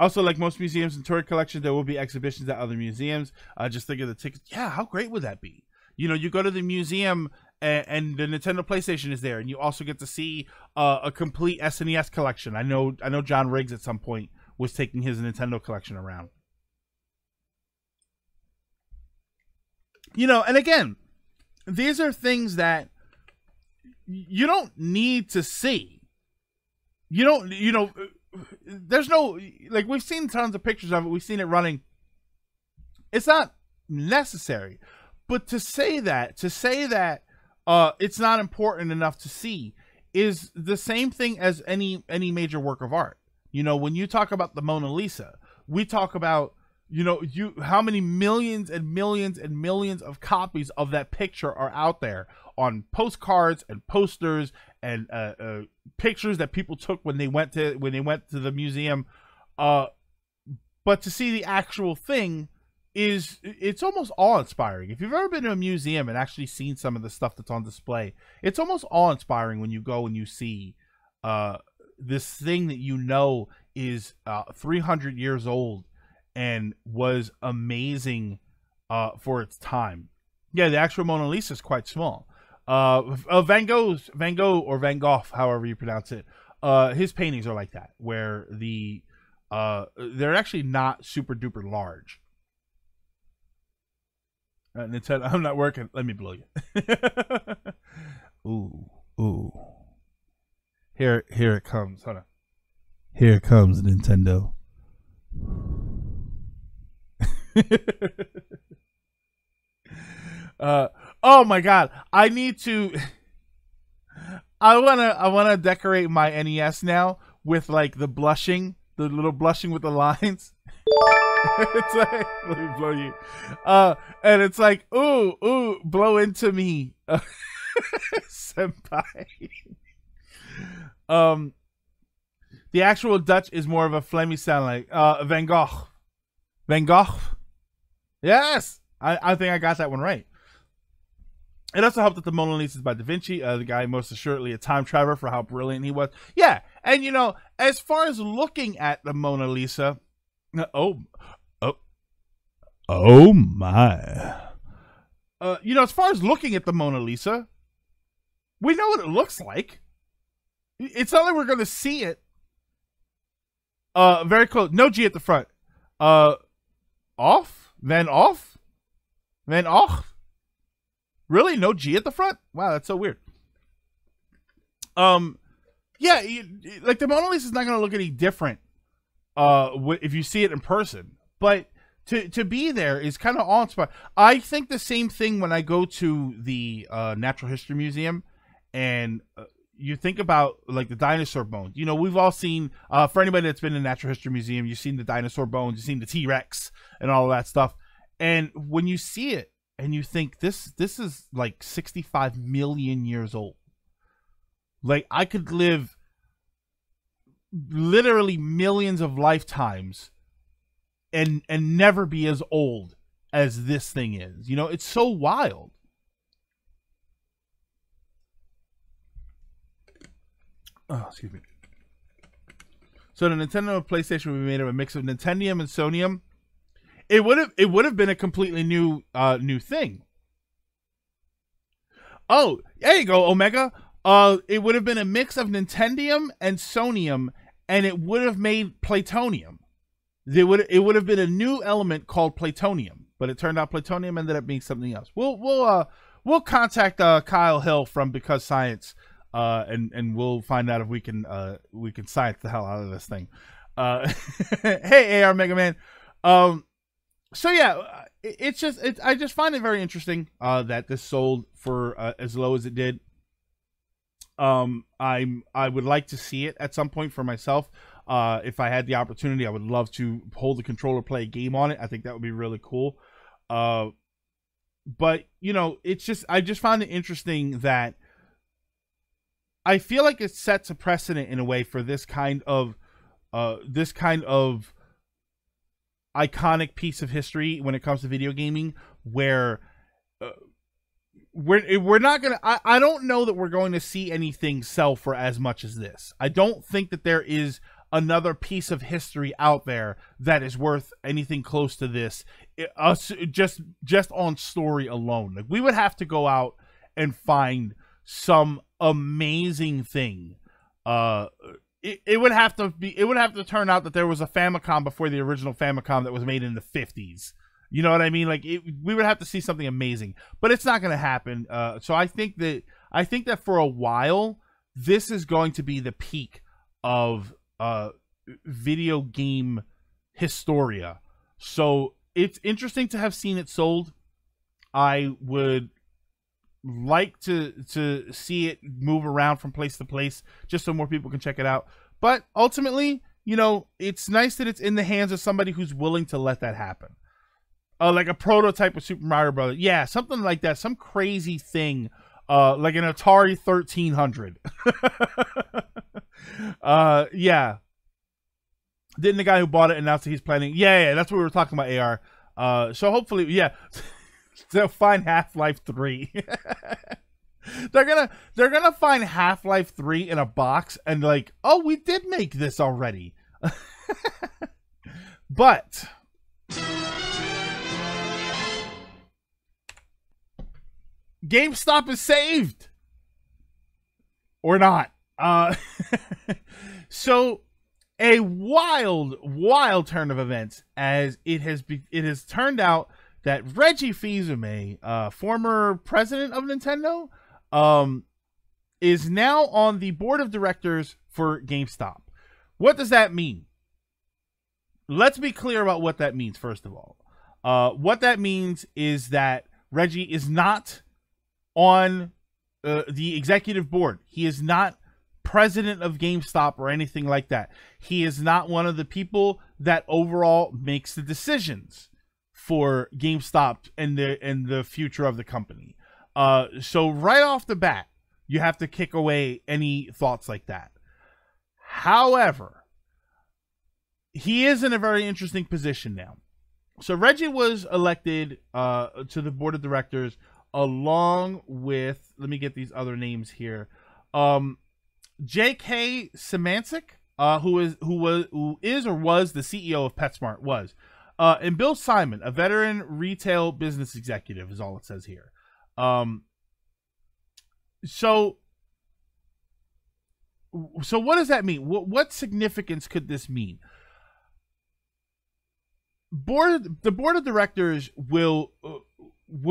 Also, like most museums and tour collections, there will be exhibitions at other museums. Just think of the tickets. Yeah, how great would that be? You know, you go to the museum and the Nintendo PlayStation is there, and you also get to see a complete SNES collection. I know John Riggs at some point was taking his Nintendo collection around. You know, and again, these are things that you don't need to see. You don't, you know, there's no, like, we've seen tons of pictures of it. We've seen it running. It's not necessary. But to say that it's not important enough to see is the same thing as any major work of art. You know, when you talk about the Mona Lisa, we talk about, you know, how many millions and millions and millions of copies of that picture are out there on postcards and posters and pictures that people took when they went to the museum. But to see the actual thing it's almost awe-inspiring. If you've ever been to a museum and actually seen some of the stuff that's on display, it's almost awe-inspiring when you go and you see this thing that you know is 300 years old and was amazing for its time. Yeah, the actual Mona Lisa is quite small. Van Gogh or Van Gogh, however you pronounce it, his paintings are like that, where they're actually not super duper large. Nintendo, I'm not working. Let me blow you. Ooh. Here it comes. Hold on. Here it comes, Nintendo. Oh my God! I need to. I wanna decorate my NES now with like the little blushing with the lines. It's like, let me blow you. And it's like, ooh, blow into me, senpai. The actual Dutch is more of a Flemish sound, like Van Gogh. Van Gogh. Yes, I think I got that one right. It also helped that the Mona Lisa is by Da Vinci, the guy most assuredly a time traveler for how brilliant he was. Yeah, and you know, as far as looking at the Mona Lisa, oh my. You know, as far as looking at the Mona Lisa, we know what it looks like. It's not like we're going to see it. Very close. No G at the front. Off? Van off? Van off? Really? No G at the front? Wow, that's so weird. Yeah, like the Mona Lisa is not going to look any different if you see it in person. But to be there is kind of awe-inspiring. I think the same thing when I go to the Natural History Museum and you think about like the dinosaur bones. You know, we've all seen, for anybody that's been in the Natural History Museum, you've seen the dinosaur bones, you've seen the T-Rex and all of that stuff. And when you see it and you think this is like 65 million years old. Like I could live literally millions of lifetimes and never be as old as this thing is. You know, it's so wild. Oh, excuse me. So the Nintendo PlayStation would be made of a mix of Nintendium and Sonium. It would have been a completely new thing. Oh, there you go, Omega. It would have been a mix of Nintendium and Sonium, and it would have made Platonium. It would have been a new element called Platonium. but it turned out plutonium ended up being something else. We'll contact Kyle Hill from Because Science, and we'll find out if we can science the hell out of this thing. Hey, AR Mega Man. So yeah, I just find it very interesting that this sold for as low as it did. I would like to see it at some point for myself. If I had the opportunity, I would love to hold the controller, play a game on it. I think that would be really cool. But you know, I just found it interesting that I feel like it sets a precedent in a way for this kind of iconic piece of history when it comes to video gaming, where we're not gonna. I don't know that we're going to see anything sell for as much as this. I don't think that there is another piece of history out there that is worth anything close to this. Just on story alone, like we would have to go out and find some amazing thing. It would have to turn out that there was a Famicom before the original Famicom that was made in the 50s. You know what I mean? Like we would have to see something amazing, but it's not going to happen. So I think that for a while, this is going to be the peak of video game historia. So it's interesting to have seen it sold. I would like to see it move around from place to place just so more people can check it out. But ultimately, you know, it's nice that it's in the hands of somebody who's willing to let that happen. Like a prototype of Super Mario Brothers. Yeah, something like that. Some crazy thing. Like an Atari 1300. Yeah. Didn't the guy who bought it announce that he's planning? Yeah, that's what we were talking about, AR. So hopefully, yeah. They'll find Half-Life 3. They're gonna find Half-Life 3 in a box and like, oh, we did make this already. But GameStop is saved. Or not. So a wild turn of events as it has turned out that Reggie Fils-Aimé, former president of Nintendo, is now on the board of directors for GameStop. What does that mean? Let's be clear about what that means, first of all. What that means is that Reggie is not on the executive board. He is not president of GameStop or anything like that. He is not one of the people that overall makes the decisions for GameStop and the future of the company. So right off the bat, you have to kick away any thoughts like that. However, he is in a very interesting position now. So Reggie was elected to the board of directors along with, let me get these other names here. J.K. Szymanczyk, who is or was the CEO of PetSmart, and Bill Simon, a veteran retail business executive, is all it says here. So what does that mean? What significance could this mean? The board of directors will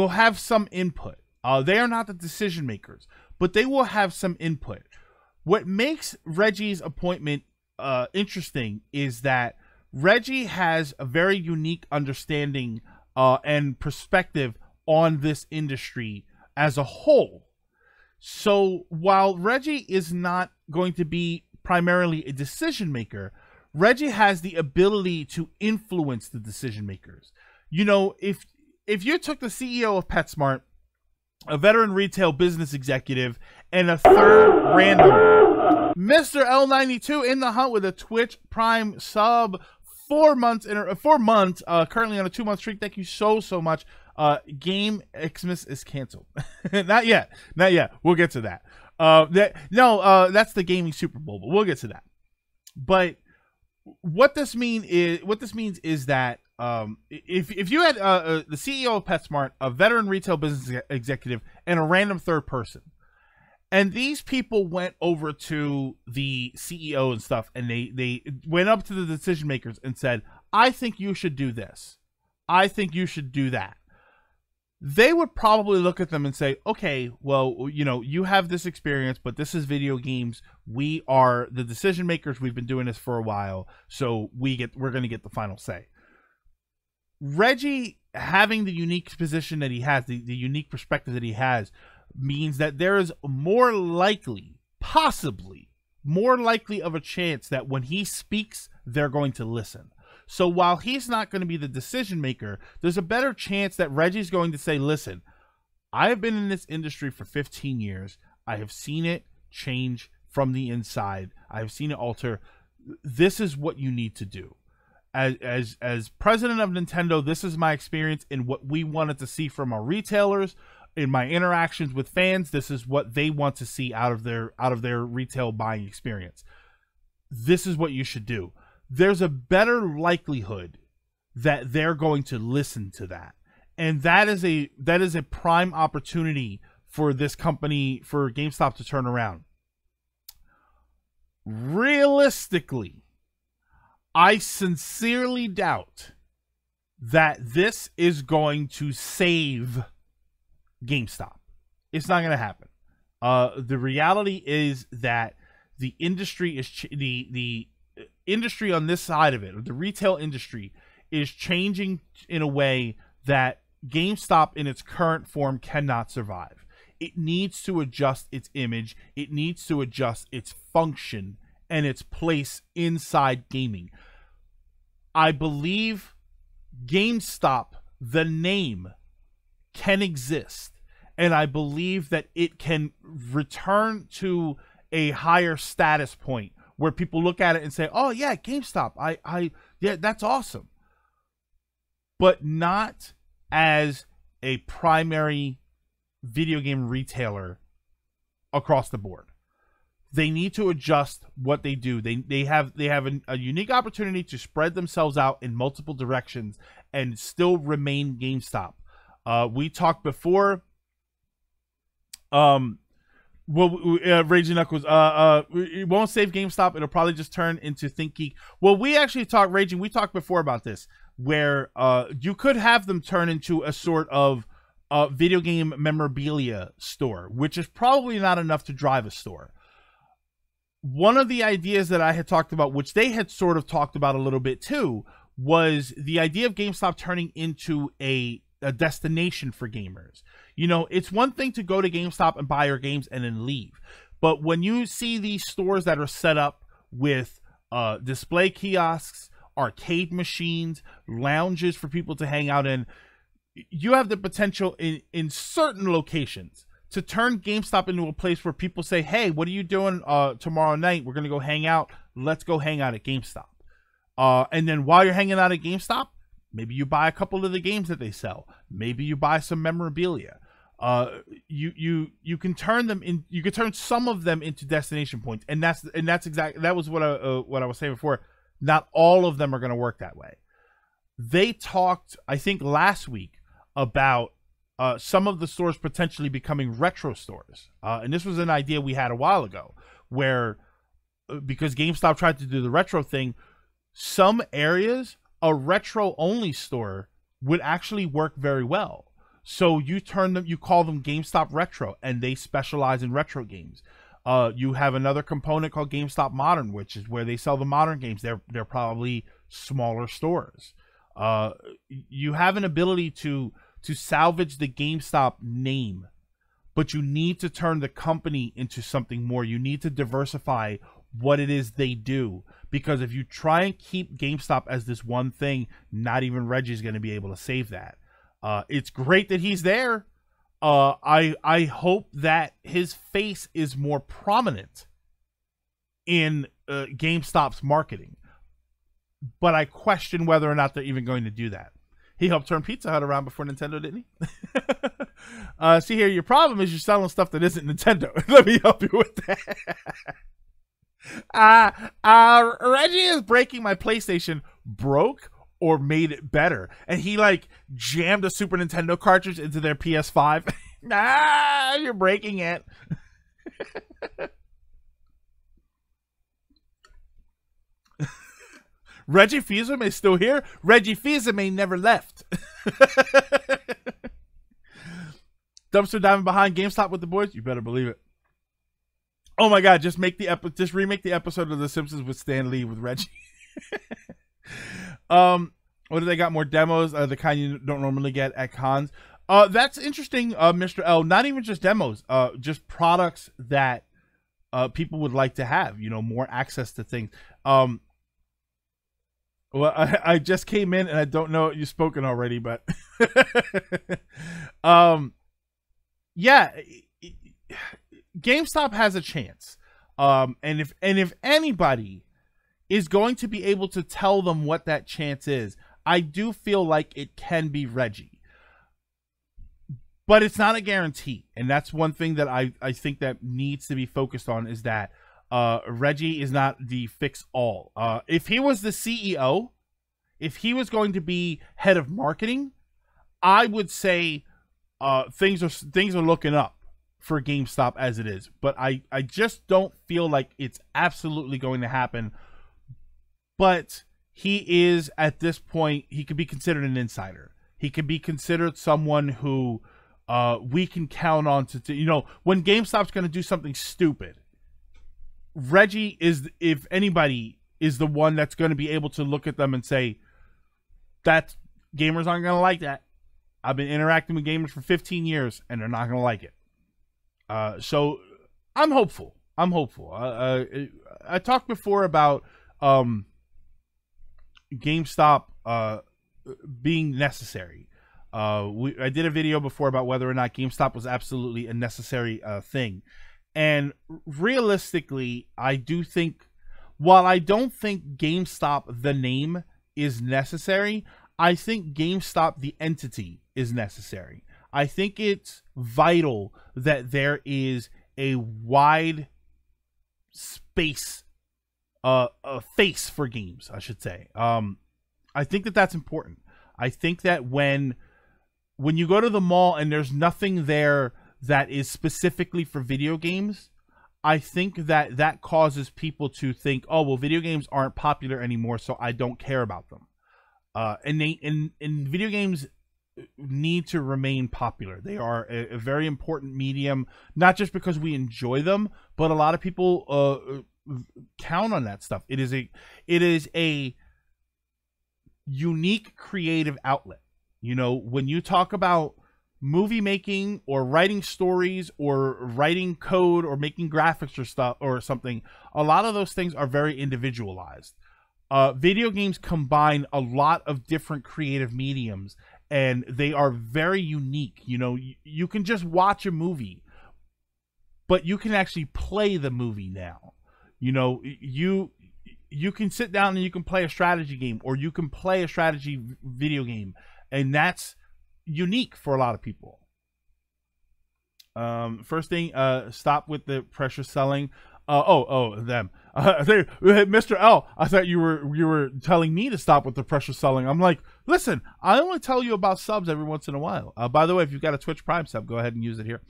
have some input. They are not the decision makers, but they will have some input. What makes Reggie's appointment interesting is that Reggie has a very unique understanding and perspective on this industry as a whole. So while Reggie is not going to be primarily a decision maker, Reggie has the ability to influence the decision makers. You know, if you took the CEO of PetSmart, a veteran retail business executive, and a third random, Mr. L92 in the hunt with a Twitch Prime sub, 4 months, currently on a 2-month streak. Thank you so much. Game Xmas is canceled. Not yet. We'll get to that. That's the gaming Super Bowl, but we'll get to that. But what this means is that if you had the CEO of PetSmart, a veteran retail business executive, and a random third person, and these people went over to the CEO and stuff, and they went up to the decision makers and said, I think you should do this. I think you should do that. They would probably look at them and say, okay, well, you know, you have this experience, but this is video games. We are the decision makers. We've been doing this for a while, so we're going to get the final say. Reggie having the unique position that he has, the unique perspective that he has, means that there is more likely, possibly more likely of a chance that when he speaks, they're going to listen. So while he's not going to be the decision maker, there's a better chance that Reggie's going to say, listen, I have been in this industry for 15 years. I have seen it change from the inside. I have seen it alter. This is what you need to do. As president of Nintendo, this is my experience in what we wanted to see from our retailers. In my interactions with fans, this is what they want to see out of their retail buying experience. This is what you should do. There's a better likelihood that they're going to listen to that. And that is a prime opportunity for this company, for GameStop, to turn around. Realistically, I sincerely doubt that this is going to save GameStop. It's not going to happen. The reality is that the industry is the industry on this side of it, or the retail industry, is changing in a way that GameStop in its current form cannot survive. It needs to adjust its image. It needs to adjust its function and its place inside gaming. I believe GameStop, the name, can exist, and I believe that it can return to a higher status point where people look at it and say, oh yeah, GameStop, yeah, that's awesome. But not as a primary video game retailer across the board. They need to adjust what they do. They have a unique opportunity to spread themselves out in multiple directions and still remain GameStop. We talked before. Raging Knuckles, it won't save GameStop. It'll probably just turn into ThinkGeek. Well, we actually talked, Raging, we talked before about this, where you could have them turn into a sort of video game memorabilia store, which is probably not enough to drive a store. One of the ideas that I had talked about, which they had sort of talked about a little bit too, was the idea of GameStop turning into a destination for gamers. You know, it's one thing to go to GameStop and buy your games and then leave. But when you see these stores that are set up with display kiosks, arcade machines, lounges for people to hang out in, you have the potential in certain locations to turn GameStop into a place where people say, hey, what are you doing tomorrow night? We're going to go hang out. Let's go hang out at GameStop. And then while you're hanging out at GameStop, maybe you buy a couple of the games that they sell. Maybe you buy some memorabilia. You can turn them in. You can turn some of them into destination points, and that's exactly, that was what I was saying before. Not all of them are going to work that way. They talked, I think, last week about some of the stores potentially becoming retro stores, and this was an idea we had a while ago, where because GameStop tried to do the retro thing, some areas a retro only store would actually work very well. So you call them GameStop Retro, and they specialize in retro games. You have another component called GameStop Modern, which is where they sell the modern games. They're probably smaller stores. You have an ability to salvage the GameStop name, but you need to turn the company into something more. You need to diversify what it is they do, because if you try and keep GameStop as this one thing, not even Reggie's going to be able to save that. It's great that he's there. I hope that his face is more prominent in GameStop's marketing, but I question whether or not they're even going to do that. He helped turn Pizza Hut around before Nintendo, didn't he? See here, your problem is you're selling stuff that isn't Nintendo. Let me help you with that. Reggie is breaking my PlayStation. Broke or made it better? And he like jammed a Super Nintendo cartridge into their PS5. Nah, you're breaking it. Reggie Fils-Aimé is still here. Reggie Fils-Aimé never left. Dumpster diving behind GameStop with the boys. You better believe it. Oh my God! Just remake the episode of The Simpsons with Stan Lee with Reggie. What do they got? More demos, the kind you don't normally get at cons. That's interesting, Mr. L. Not even just demos, just products that people would like to have. You know, more access to things. Well, I just came in and I don't know you've spoken already, but yeah, GameStop has a chance. And if anybody is going to be able to tell them what that chance is, I do feel like it can be Reggie. But it's not a guarantee. And that's one thing that I think that needs to be focused on, is that Reggie is not the fix-all. If he was the CEO, if he was going to be head of marketing, I would say things are looking up for GameStop as it is. But I just don't feel like it's absolutely going to happen. But he is, at this point, he could be considered an insider. He could be considered someone who we can count on to, you know, when GameStop's going to do something stupid, Reggie is, if anybody, is the one that's going to be able to look at them and say, that gamers aren't going to like that. I've been interacting with gamers for 15 years and they're not going to like it. So I'm hopeful. I talked before about GameStop being necessary. I did a video before about whether or not GameStop was absolutely a necessary thing. And realistically, I do think, while I don't think GameStop, the name, is necessary, I think GameStop, the entity, is necessary. I think it's vital that there is a wide space, a face for games, I should say. I think that that's important. I think that when you go to the mall and there's nothing there that is specifically for video games, I think that that causes people to think, oh, well, video games aren't popular anymore, so I don't care about them. And video games need to remain popular. They are a very important medium, not just because we enjoy them, but a lot of people count on that stuff. It is a unique creative outlet. You know, when you talk about movie making or writing stories or writing code or making graphics or stuff or something, a lot of those things are very individualized. Video games combine a lot of different creative mediums, and they are very unique. You know, you can just watch a movie, but you can actually play the movie now. You know, you can sit down and you can play a strategy game, or you can play a strategy video game, and that's unique for a lot of people. First thing, stop with the pressure selling. Them. Mr. L, I thought you were telling me to stop with the pressure selling. I'm like, listen, I only tell you about subs every once in a while. By the way, if you've got a Twitch Prime sub, go ahead and use it here.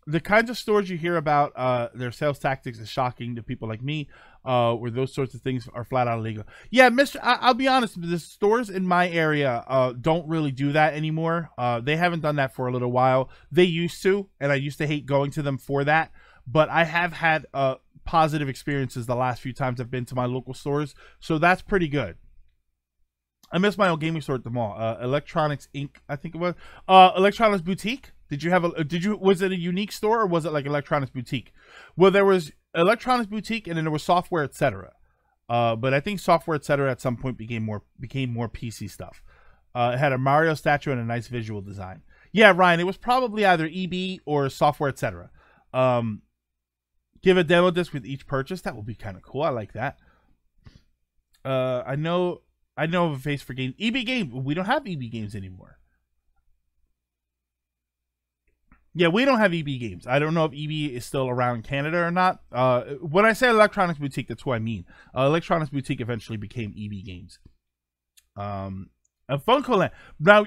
The kinds of stores you hear about, their sales tactics is shocking to people like me, where those sorts of things are flat out illegal. Yeah, I'll be honest, the stores in my area don't really do that anymore. They haven't done that for a little while. They used to, and I used to hate going to them for that. But I have had positive experiences the last few times I've been to my local stores, so that's pretty good. I miss my old gaming store at the mall. Electronics Inc., I think it was. Electronics Boutique. Was it a unique store, or was it like Electronics Boutique? Well, there was Electronics Boutique, and then there was Software Etc. But I think Software Etc. at some point became more PC stuff. It had a Mario statue and a nice visual design. Yeah, Ryan, it was probably either EB or Software Etc. Give a demo disc with each purchase. That would be kind of cool. I like that. I know of a face for game. EB Game. We don't have EB Games anymore. Yeah, we don't have EB Games. I don't know if EB is still around in Canada or not. When I say Electronics Boutique, that's what I mean. Electronics Boutique eventually became EB Games. FuncoLand. Now,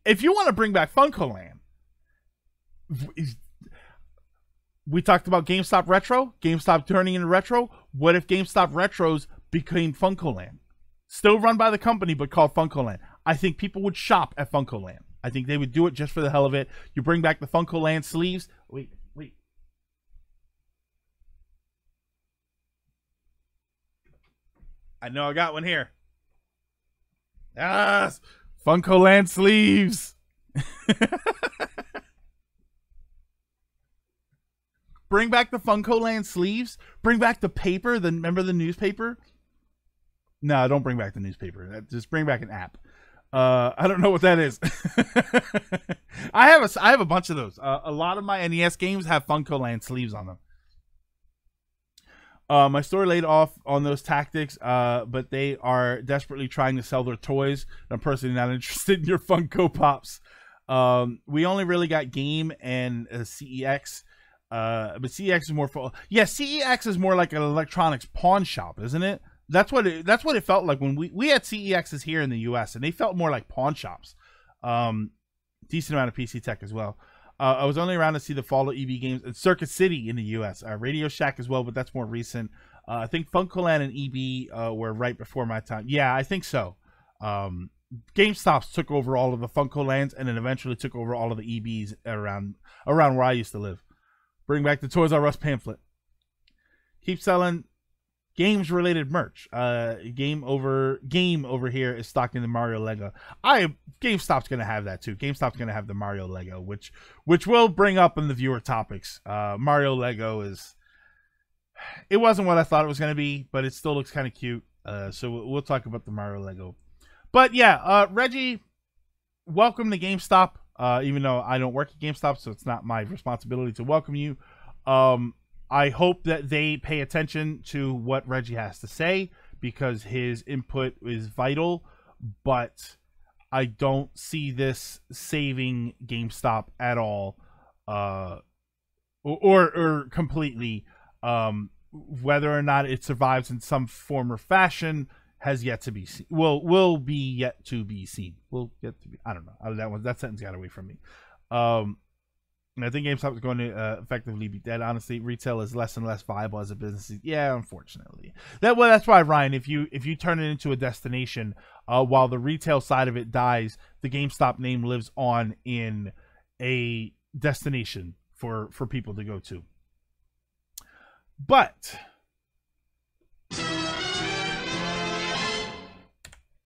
if you want to bring back FuncoLand, We talked about GameStop Retro, GameStop turning into Retro. What if GameStop Retros became FuncoLand? Still run by the company, but called FuncoLand. I think people would shop at FuncoLand. I think they would do it just for the hell of it. You bring back the FuncoLand sleeves. Wait. I know I got one here. Yes! FuncoLand sleeves. Bring back the FuncoLand sleeves. Bring back the paper. Remember the newspaper? No, don't bring back the newspaper. Just bring back an app. I don't know what that is. I have a bunch of those. A lot of my NES games have FuncoLand sleeves on them. My store laid off on those tactics, but they are desperately trying to sell their toys. I'm personally not interested in your Funko Pops. We only really got Game and CEX. But CEX is more for CEX is more like an electronics pawn shop, isn't it? That's what it felt like when we had CEXs here in the US, and they felt more like pawn shops. Decent amount of PC tech as well. I was only around to see the fall of EB games at Circuit City in the US, Radio Shack as well, but that's more recent. I think FuncoLand and EB were right before my time. Yeah, I think so. GameStops took over all of the FuncoLands and then eventually took over all of the EBs around where I used to live. Bring back the Toys R Us pamphlet. Keep selling games-related merch. Game over here is stocking the Mario Lego. GameStop's gonna have that too. GameStop's gonna have the Mario Lego, which we'll bring up in the viewer topics. Mario Lego it wasn't what I thought it was gonna be, but it still looks kind of cute. So we'll talk about the Mario Lego. But yeah, Reggie, welcome to GameStop. Even though I don't work at GameStop, so it's not my responsibility to welcome you. I hope that they pay attention to what Reggie has to say, because his input is vital, but I don't see this saving GameStop at all, or completely. Whether or not it survives in some form or fashion has yet to be seen. Will be yet to be seen. Will get to be. I don't know. That sentence got away from me. And I think GameStop is going to effectively be dead. Honestly, retail is less and less viable as a business. Yeah, unfortunately. That's why, Ryan. If you turn it into a destination, while the retail side of it dies, the GameStop name lives on in a destination for people to go to. But